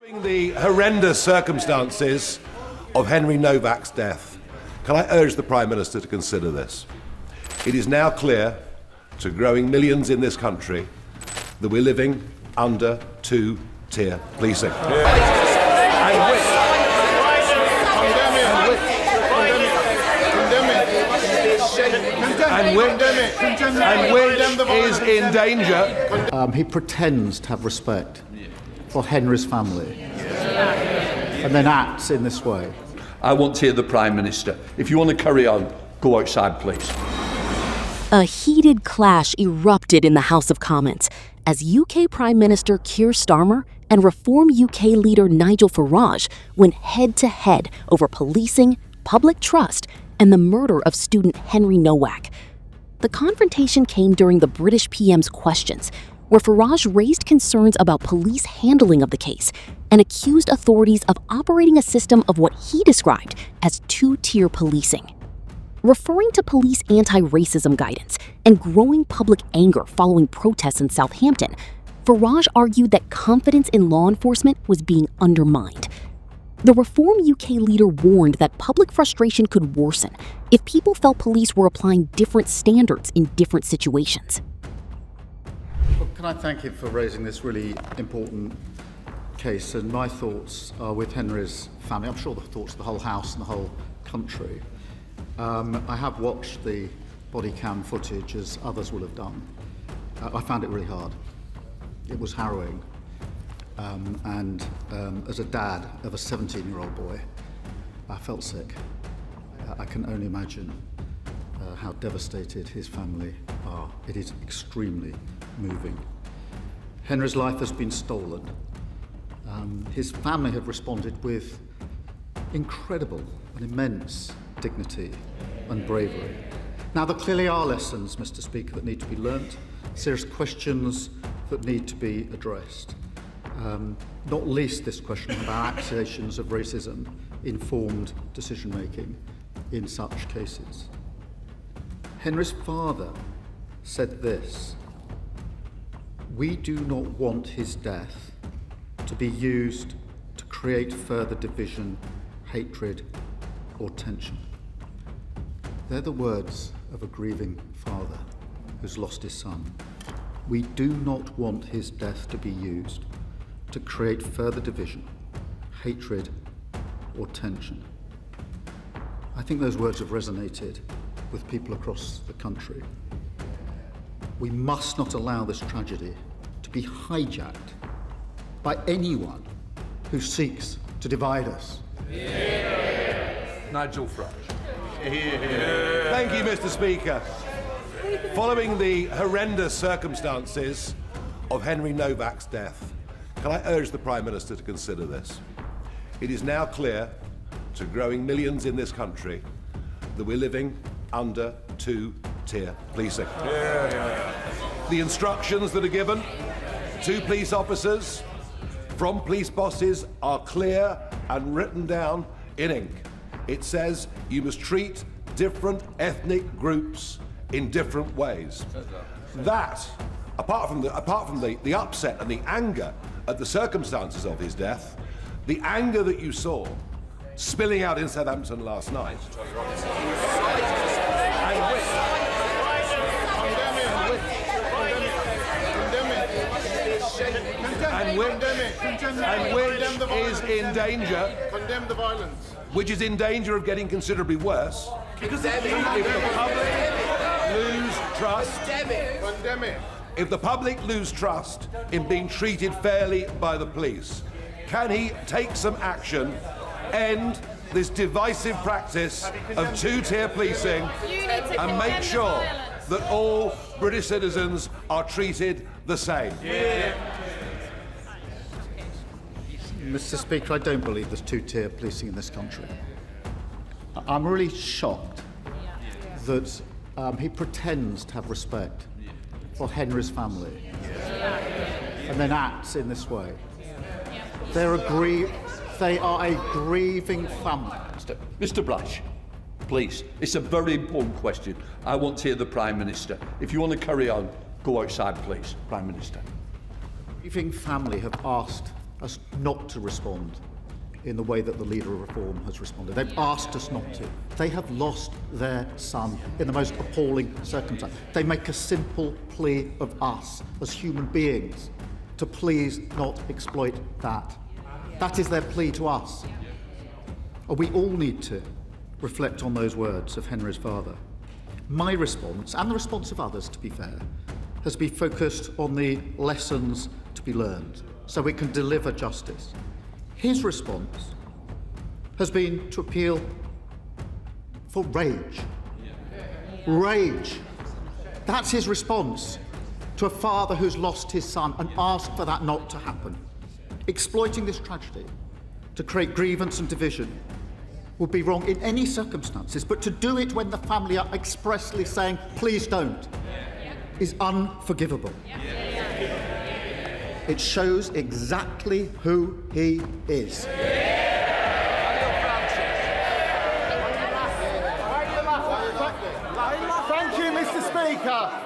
The horrendous circumstances of Henry Nowak's death, can I urge the Prime Minister to consider this? It is now clear to growing millions in this country that we're living under two-tier policing. And which is in danger. He pretends to have respect for Henry's family and then acts in this way. I want to hear the Prime Minister. If you want to carry on, go outside, please. A heated clash erupted in the House of Commons as UK Prime Minister Keir Starmer and Reform UK leader Nigel Farage went head-to-head over policing, public trust, and the murder of student Henry Nowak. The confrontation came during the British PM's questions, where Farage raised concerns about police handling of the case and accused authorities of operating a system of what he described as two-tier policing. Referring to police anti-racism guidance and growing public anger following protests in Southampton, Farage argued that confidence in law enforcement was being undermined. The Reform UK leader warned that public frustration could worsen if people felt police were applying different standards in different situations. Well, can I thank him for raising this really important case? And my thoughts are with Henry's family. I'm sure the thoughts of the whole House and the whole country. I have watched the body cam footage, as others will have done. I found it really hard. It was harrowing. And as a dad of a 17-year-old boy, I felt sick. I can only imagine how devastated his family are. It is extremely moving. Henry's life has been stolen. His family have responded with incredible and immense dignity and bravery. Now, there clearly are lessons, Mr. Speaker, that need to be learnt, serious questions that need to be addressed. Not least this question about accusations of racism informed decision-making in such cases. Henry's father said this: "We do not want his death to be used to create further division, hatred, or tension." They're the words of a grieving father who's lost his son. We do not want his death to be used to create further division, hatred, or tension. I think those words have resonated with people across the country. We must not allow this tragedy to be hijacked by anyone who seeks to divide us. Nigel Farage. Thank you, Mr. Speaker. Following the horrendous circumstances of Henry Nowak's death, can I urge the Prime Minister to consider this? It is now clear to growing millions in this country that we're living under two-tier policing. The instructions that are given to police officers from police bosses are clear and written down in ink. It says you must treat different ethnic groups in different ways. That, apart from the upset and the anger at the circumstances of his death, the anger that you saw spilling out in Southampton last night, and which is in danger, condemn the violence, which is in danger of getting considerably worse, because if the public lose trust, condemn it. if the public lose trust in being treated fairly by the police, can he take some action, end this divisive practice of two-tier policing, and make sure that all British citizens are treated the same? Mr. Speaker, I don't believe there's two-tier policing in this country. I'm really shocked that he pretends to have respect for Henry's family and then acts in this way. They are a grieving family. Mr. Brash, please. It's a very important question. I want to hear the Prime Minister. If you want to carry on, go outside, please, Prime Minister. The grieving family have asked us not to respond in the way that the leader of Reform has responded. They've asked us not to. They have lost their son in the most appalling circumstance. They make a simple plea of us as human beings to please not exploit that. That is their plea to us. And we all need to reflect on those words of Henry's father. My response, and the response of others, to be fair, has been focused on the lessons to be learned so we can deliver justice. His response has been to appeal for rage. Rage. That's his response to a father who's lost his son, and ask for that not to happen. Exploiting this tragedy to create grievance and division would be wrong in any circumstances, but to do it when the family are expressly saying, please don't, is unforgivable. It shows exactly who he is. Thank you, Mr. Speaker.